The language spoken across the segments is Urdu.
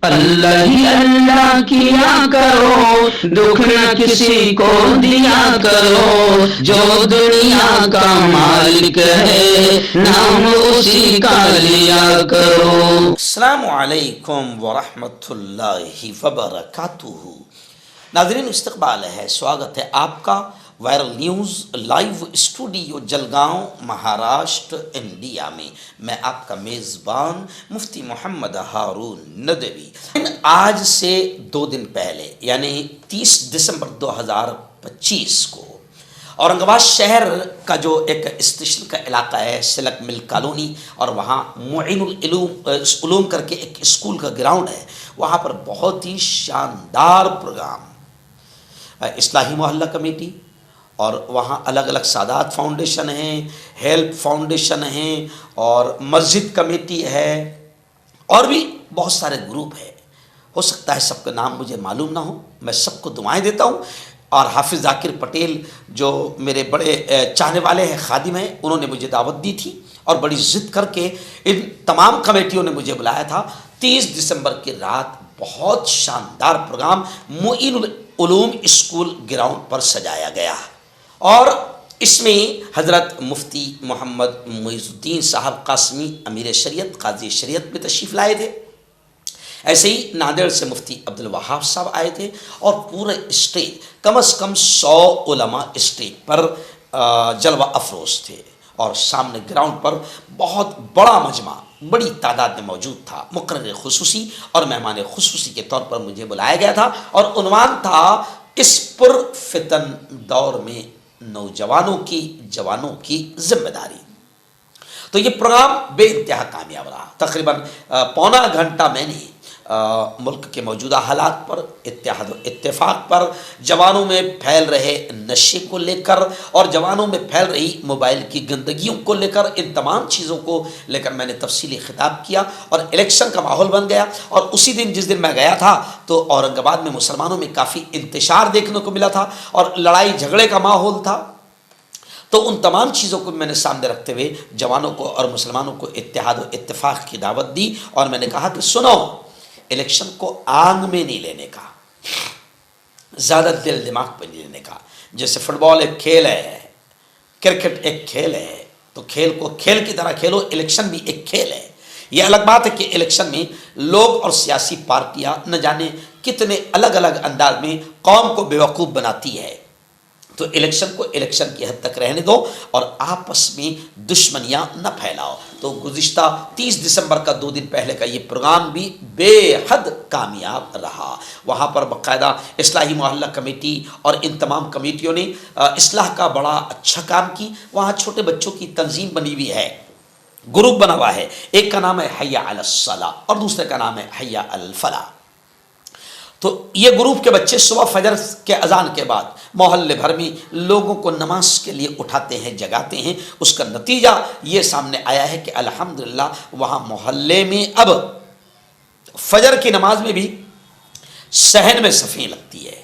اللہ ہی اللہ کیا کرو، دکھ نہ کسی کو دیا کرو، جو دنیا کا مالک ہے نام اسی کا لیا کرو۔ السلام علیکم ورحمۃ اللہ وبرکاتہ۔ ناظرین استقبال ہے، سواگت ہے آپ کا viral news live studio Jalgaon Maharashtra India میں۔ میں آپ کا میزبان مفتی محمد ہارون ندوی۔ آج سے 2 دن پہلے یعنی 30 دسمبر 2025 کو اورنگ آباد شہر کا جو ایک اسٹیشن کا علاقہ ہے سلک مل کالونی، اور وہاں معین العلوم کر کے ایک اسکول کا گراؤنڈ ہے، وہاں پر بہت ہی شاندار پروگرام اصلاحی محلہ کمیٹی اور وہاں الگ الگ سادات فاؤنڈیشن ہیں، ہیلپ فاؤنڈیشن ہیں، اور مسجد کمیٹی ہے، اور بھی بہت سارے گروپ ہیں۔ ہو سکتا ہے سب کا نام مجھے معلوم نہ ہو، میں سب کو دعائیں دیتا ہوں۔ اور حافظ ذاکر پٹیل جو میرے بڑے چاہنے والے ہیں، خادم ہیں، انہوں نے مجھے دعوت دی تھی اور بڑی ضد کر کے ان تمام کمیٹیوں نے مجھے بلایا تھا۔ 30 دسمبر کی رات بہت شاندار پروگرام معین العلوم اسکول گراؤنڈ پر سجایا گیا، اور اس میں حضرت مفتی محمد معیز الدین صاحب قاسمی امیر شریعت قاضی شریعت میں تشریف لائے تھے۔ ایسے ہی ناندیڑ سے مفتی عبدالوہاب صاحب آئے تھے، اور پورے اسٹیج کم از کم 100 علماء اسٹیج پر جلوہ افروز تھے، اور سامنے گراؤنڈ پر بہت بڑا مجمع بڑی تعداد میں موجود تھا۔ مقرر خصوصی اور مہمان خصوصی کے طور پر مجھے بلایا گیا تھا، اور عنوان تھا اس پرفتن دور میں نوجوانوں کی جوانوں کی ذمہ داری۔ تو یہ پروگرام بے انتہا کامیاب رہا۔ تقریباً پونا گھنٹہ میں نے ملک کے موجودہ حالات پر، اتحاد و اتفاق پر، جوانوں میں پھیل رہے نشے کو لے کر، اور جوانوں میں پھیل رہی موبائل کی گندگیوں کو لے کر، ان تمام چیزوں کو لے کر میں نے تفصیلی خطاب کیا، اور الیکشن کا ماحول بن گیا۔ اور اسی دن جس دن میں گیا تھا تو اورنگ آباد میں مسلمانوں میں کافی انتشار دیکھنے کو ملا تھا، اور لڑائی جھگڑے کا ماحول تھا۔ تو ان تمام چیزوں کو میں نے سامنے رکھتے ہوئے جوانوں کو اور مسلمانوں کو اتحاد و اتفاق کی دعوت دی، اور میں نے کہا کہ سنو، الیکشن کو آنگ میں نہیں لینے کا، زیادہ دل دماغ پہ نہیں لینے کا۔ جیسے فٹ بال ایک کھیل ہے، کرکٹ ایک کھیل ہے، تو کھیل کو کھیل کی طرح کھیلو۔ الیکشن بھی ایک کھیل ہے۔ یہ الگ بات ہے کہ الیکشن میں لوگ اور سیاسی پارٹیاں نہ جانے کتنے الگ الگ انداز میں قوم کو بیوقوف بناتی ہے، تو الیکشن کو الیکشن کی حد تک رہنے دو، اور آپس میں دشمنیاں نہ پھیلاؤ۔ تو گزشتہ 30 دسمبر کا 2 دن پہلے کا یہ پروگرام بھی بے حد کامیاب رہا۔ وہاں پر باقاعدہ اصلاحی محلہ کمیٹی اور ان تمام کمیٹیوں نے اصلاح کا بڑا اچھا کام کی۔ وہاں چھوٹے بچوں کی تنظیم بنی ہوئی ہے، گروپ بنا ہوا ہے، ایک کا نام ہے حی علی الصلاۃ اور دوسرے کا نام ہے حی علی الفلاح۔ تو یہ گروپ کے بچے صبح فجر کے اذان کے بعد محلے بھر میں لوگوں کو نماز کے لیے اٹھاتے ہیں، جگاتے ہیں۔ اس کا نتیجہ یہ سامنے آیا ہے کہ الحمدللہ وہاں محلے میں اب فجر کی نماز میں بھی صحن میں صفیں لگتی ہے۔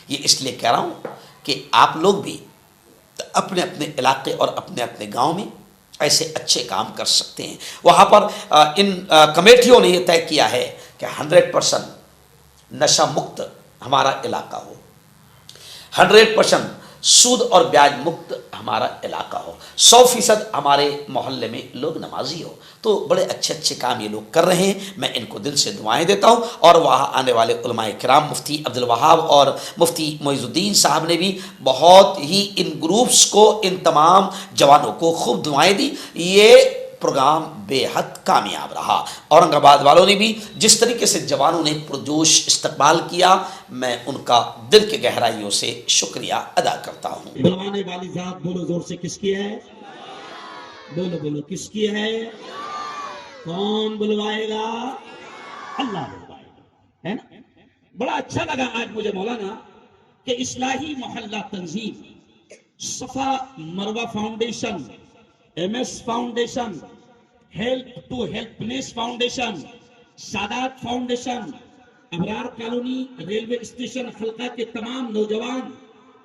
یہ اس لیے کہہ رہا ہوں کہ آپ لوگ بھی اپنے اپنے علاقے اور اپنے اپنے گاؤں میں ایسے اچھے کام کر سکتے ہیں۔ وہاں پر ان کمیٹیوں نے یہ طے کیا ہے کہ 100% نشہ مکت ہمارا علاقہ ہو، 100% سود اور بیاج مکت ہمارا علاقہ ہو، 100% ہمارے محلے میں لوگ نمازی ہو۔ تو بڑے اچھے اچھے کام یہ لوگ کر رہے ہیں، میں ان کو دل سے دعائیں دیتا ہوں۔ اور وہاں آنے والے علماء کرام مفتی عبدالوہاب اور مفتی معیز الدین صاحب نے بھی بہت ہی ان گروپس کو، ان تمام جوانوں کو خوب دعائیں دی۔ یہ پروگرام بے حد کامیاب رہا۔ اورنگ آباد والوں نے بھی جس طریقے سے جوانوں نے پرجوش استقبال کیا، میں ان کا دل کے گہرائیوں سے شکریہ ادا کرتا ہوں۔ بلوانے والی ذات بولو زور سے، کس کی ہے؟ بولو بولو، کس کی ہے؟ کون بلوائے گا؟ اللہ بلوائے گا، ہے نا؟ بڑا اچھا لگا آج مجھے مولانا کہ اصلاحی محلہ تنظیم، Safa Marwah foundation, M S foundation, help to helpless foundation, Sadat foundation, Abrar colony railway station خلقہ کے تمام نوجوان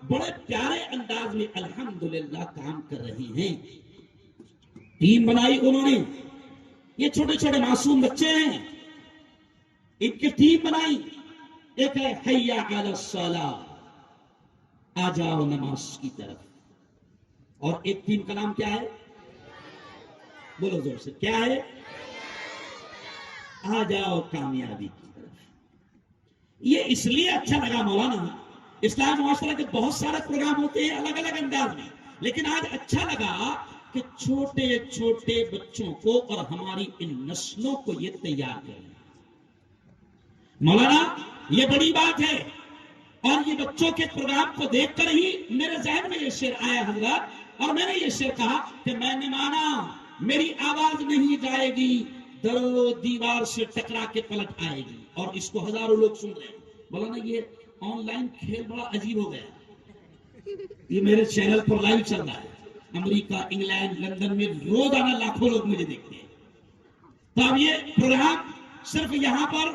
بڑے پیارے انداز میں الحمدللہ کام کر رہے ہیں۔ ٹیم بنائی انہوں نے، یہ چھوٹے چھوٹے معصوم بچے ہیں، ان کی ٹیم بنائی. ایک ہے حی علی الصلاۃ، آ جاؤ نماز کی طرف. اور ایک ٹیم کا نام کیا ہے؟ بولو زور سے، کیا ہے؟ آ جاؤ کامیابی کی طرف. یہ اس لیے اچھا لگا مولانا، اسلام معاشرہ کے بہت سارے پروگرام ہوتے ہیں الگ الگ انداز میں، لیکن آج اچھا لگا کہ چھوٹے چھوٹے بچوں کو اور ہماری ان نسلوں کو یہ تیار کریں. مولانا یہ بڑی بات ہے. اور یہ بچوں کے پروگرام کو دیکھ کر ہی میرے ذہن میں یہ شعر آیا حضرات، اور میں نے یہ شعر کہا کہ میں نے مانا میری آواز نہیں جائے گی، در و دیوار سے ٹکرا کے پلٹ آئے گی. اور اس کو ہزاروں لوگ سن رہے ہیں. مولانا یہ آن لائن کھیل بڑا عجیب ہو گیا. یہ میرے چینل پر لائیو چل رہا ہے. امریکہ، انگلینڈ، لندن میں روزانہ لاکھوں لوگ مجھے دیکھتے ہیں. تو اب یہ پروگرام صرف یہاں پر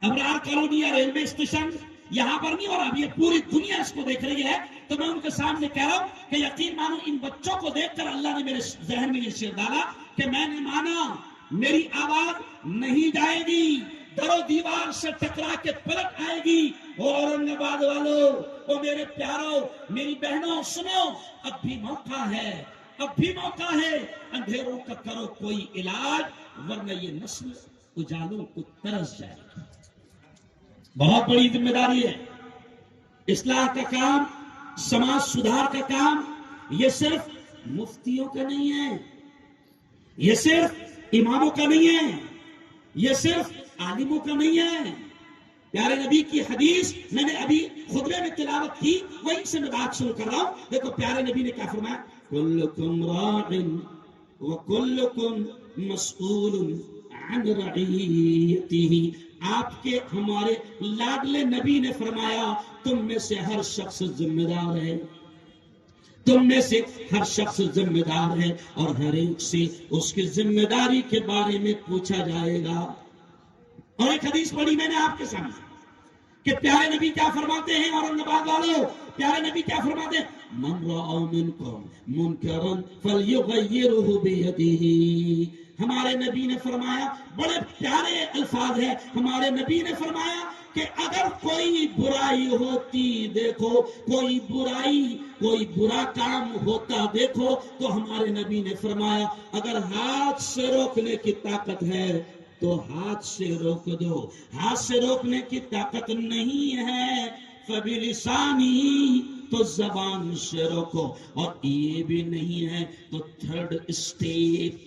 ابرار کالونی یا ریلوے اسٹیشن یہاں پر نہیں ہو رہا، اب یہ پوری دنیا اس کو دیکھ رہی ہے. تو میں ان کے سامنے کہہ رہا ہوں کہ یقین مانو ان بچوں کو دیکھ کر اللہ نے میرے ذہن میں یہ شعر ڈالا کہ میں نے مانا میری آواز نہیں جائے گی، در و دیوار سے ٹکرا کے پلٹ آئے گی. اور اورنگ آباد والوں، او میرے پیاروں، میری بہنوں، سنو، اب بھی موقع ہے، اب بھی موقع ہے. اندھیروں کا کرو کوئی علاج، ورنہ یہ نسل اجالوں کو ترس جائے گی. بہت بڑی ذمہ داری ہے. اصلاح کا کام، سماج سدھار کا کام، یہ صرف مفتیوں کا نہیں ہے، یہ صرف اماموں کا نہیں ہے، یہ صرف عالموں کا نہیں ہے. پیارے نبی کی حدیث میں نے ابھی خطبے میں تلاوت کی، وہیں سے میں بات شروع کر رہا ہوں. دیکھو پیارے نبی نے کیا فرمایا، کلکم راع وکلکم مسئول عن رعیتہ. آپ کے ہمارے لاڈلے نبی نے فرمایا تم میں سے ہر شخص ذمہ دار ہے، تم میں سے ہر شخص ذمہ دار ہے، اور ہر ایک سے اس کی ذمہ داری کے بارے میں پوچھا جائے گا. اور ایک حدیث پڑھی میں نے آپ کے سامنے کہ پیارے نبی کیا فرماتے ہیں، اورنگ آباد والوں، پیارے نبی کیا فرماتے ہیں، من رأى منکم منکرا فلیغیرہ بیدہ. ہمارے نبی نے فرمایا، بڑے پیارے الفاظ ہیں، ہمارے نبی نے فرمایا کہ اگر کوئی برائی ہوتی دیکھو، کوئی برائی، کوئی برا کام ہوتا دیکھو، تو ہمارے نبی نے فرمایا اگر ہاتھ سے روکنے کی طاقت ہے تو ہاتھ سے روک دو. ہاتھ سے روکنے کی طاقت نہیں ہے فبلسانی، تو زبان سے روکو. اور یہ بھی نہیں ہے تو تھرڈ اسٹیپ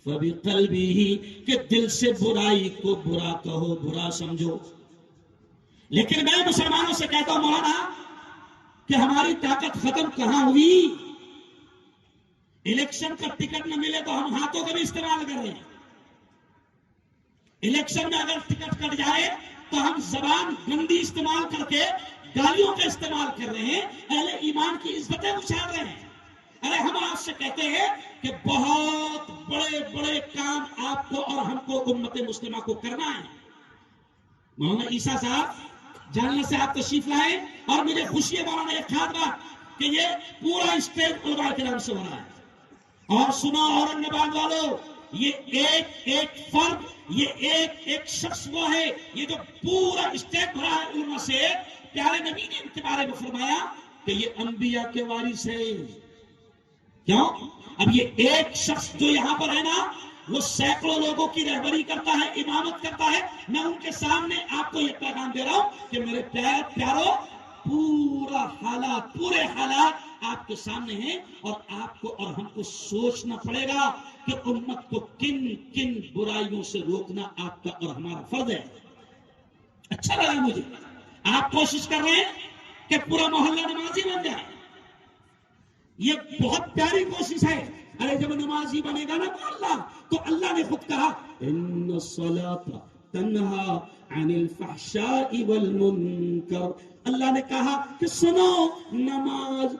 فبقلبہ، کہ دل سے برائی کو برا کہو، برا سمجھو. لیکن میں مسلمانوں سے کہتا ہوں مولانا کہ ہماری طاقت ختم کہاں ہوئی؟ الیکشن کا ٹکٹ نہ ملے تو ہم ہاتھوں کا بھی استعمال کر رہے ہیں. الیکشن میں اگر ٹکٹ کٹ جائے تو ہم زبان گندی استعمال کر کے گالیوں کا استعمال کر رہے ہیں، اہل ایمان کی عزتیں اچھال رہے ہیں. ارے ہم آپ سے کہتے ہیں کہ بہت بڑے بڑے کام آپ کو اور ہم کو امت مسلمہ کو کرنا ہے. مولانا عیسیٰ صاحب جاننے سے آپ تشریف لائے، اور مجھے خوشی ہے مولانا ایک خاص بات کہ یہ پورا اسٹیج علماء کرام سے ہو رہا ہے. اور سنو اورنگ آباد والوں، یہ ایک ایک فرد، یہ ایک ایک شخص وہ ہے، یہ جو پورا اسٹیج بھرا ہے علماء سے. پیارے نبی نے ان کے بارے میں فرمایا کہ یہ انبیاء کے وارث ہیں. کیوں؟ اب یہ ایک شخص جو یہاں پر ہے نا، وہ سینکڑوں لوگوں کی رہبری کرتا ہے، امامت کرتا ہے. میں ان کے سامنے آپ کو یہ پیغام دے رہا ہوں کہ میرے پیاروں، پورے حالات آپ کے سامنے ہیں، اور آپ کو اور ہم کو سوچنا پڑے گا کہ امت کو کن کن برائیوں سے روکنا آپ کا اور ہمارا فرض ہے. اچھا لگا مجھے آپ کوشش کر رہے ہیں کہ پورا محلہ نمازی بن جائے. یہ بہت پیاری کوشش ہے. ارے جب نمازی بنے گا نا محلہ، تو اللہ نے خود کہا ان الصلاۃ تنہا عن الفحشاء والمنکر. اللہ نے کہا کہ سنو، نماز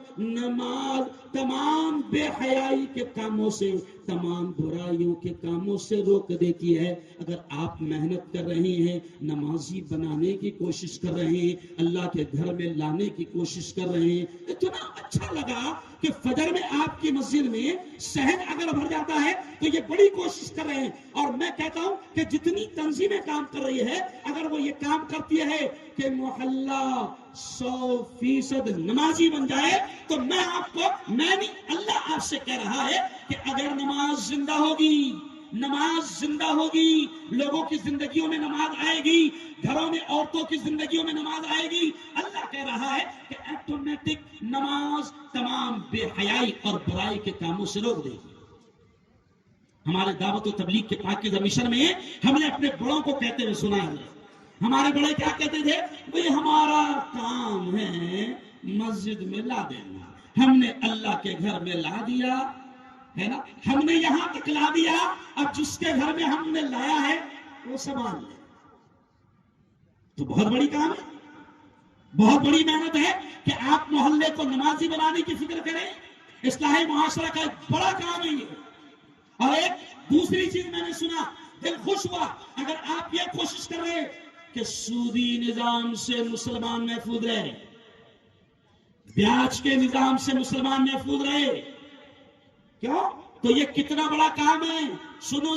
تمام بے حیائی کے کاموں سے، تمام برائیوں کے کاموں سے روک دیتی ہے. اگر آپ محنت کر رہے ہیں، نمازی بنانے کی کوشش کر رہے ہیں، اللہ کے گھر میں لانے کی کوشش کر رہے ہیں، اتنا اچھا لگا کہ فجر میں آپ کی مسجد میں صحن اگر بھر جاتا ہے تو یہ بڑی کوشش کر رہے ہیں. اور میں کہتا ہوں کہ جتنی تنظیمیں کام کر رہی ہے، اگر وہ یہ کام کرتی ہے کہ محلہ 100% نمازی بن جائے، تو میں نہیں، اللہ آپ سے کہہ رہا ہے کہ اگر نماز زندہ ہوگی، لوگوں کی زندگیوں میں نماز آئے گی، گھروں میں عورتوں کی زندگیوں میں نماز آئے گی، اللہ کہہ رہا ہے کہ آٹومیٹک نماز تمام بے حیائی اور برائی کے کاموں سے روک دے گی. ہمارے دعوت و تبلیغ کے پاکیزہ مشن میں ہم نے اپنے بڑوں کو کہتے ہوئے سنا ہے. ہمارے بڑے کیا کہتے تھے؟ بھئی ہمارا کام ہے مسجد میں لا دینا. ہم نے اللہ کے گھر میں لا دیا ہے نا، ہم نے یہاں تک لا دیا، اب جس کے گھر میں ہم نے لایا ہے وہ سنبھال لے. تو بہت بڑی کام ہے، بہت بڑی محنت ہے کہ آپ محلے کو نمازی بنانے کی فکر کریں. اصلاح معاشرہ کا ایک بڑا کام ہے یہ. اور ایک دوسری چیز میں نے سنا، دل خوش ہوا. اگر آپ یہ کوشش کر رہے کہ سودی نظام سے مسلمان محفوظ رہے، بیاج کے نظام سے مسلمان محفوظ رہے، کیوں؟ تو یہ کتنا بڑا کام ہے. سنو،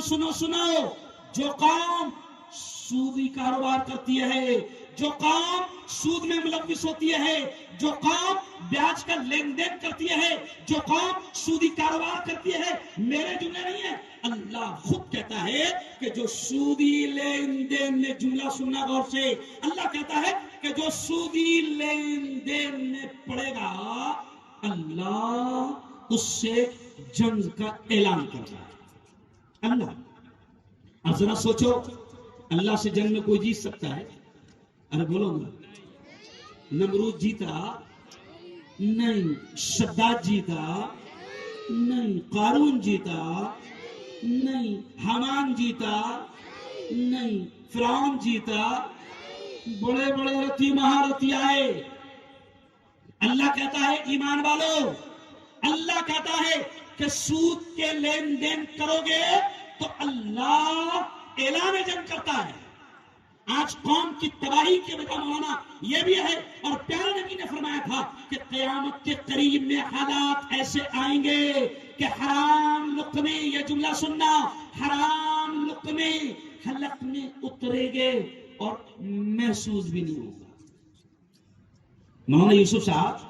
جو قوم سودی کاروبار کرتی ہے، جو قوم سود میں ملوث ہوتی ہے، جو قوم بیاج کا لین دین کرتی ہے، جو قوم سودی کاروبار کرتی ہے، میرے جملے نہیں ہیں، اللہ خود کہتا ہے کہ جو سودی لین دین میں، جملہ سننا غور سے، اللہ کہتا ہے کہ جو سودی لین دین میں پڑے گا، اللہ اس سے جنگ کا اعلان کر رہا ہے. اللہ، اب ذرا سوچو، اللہ سے جنگ میں کوئی جیت سکتا ہے؟ ارے بولو نا. نمرود جیتا نہیں، شداد جیتا نہیں، قارون جیتا نہیں، حامان جیتا نہیں، فرعون جیتا. بڑے بڑے رتی مہارتی آئے. اللہ کہتا ہے ایمان والو، اللہ کہتا ہے کہ سود کے لین دین کرو گے تو اللہ اعلان جنگ کرتا ہے. آج قوم کی تباہی کی وجہ مولانا یہ بھی ہے، اور پیارے نبی نے فرمایا تھا کہ قیامت کے قریب میں حالات ایسے آئیں گے کہ حرام لقمے، یہ جملہ سننا، حرام لقمے حلق میں اترے گے اور محسوس بھی نہیں ہوگا. مولانا یوسف صاحب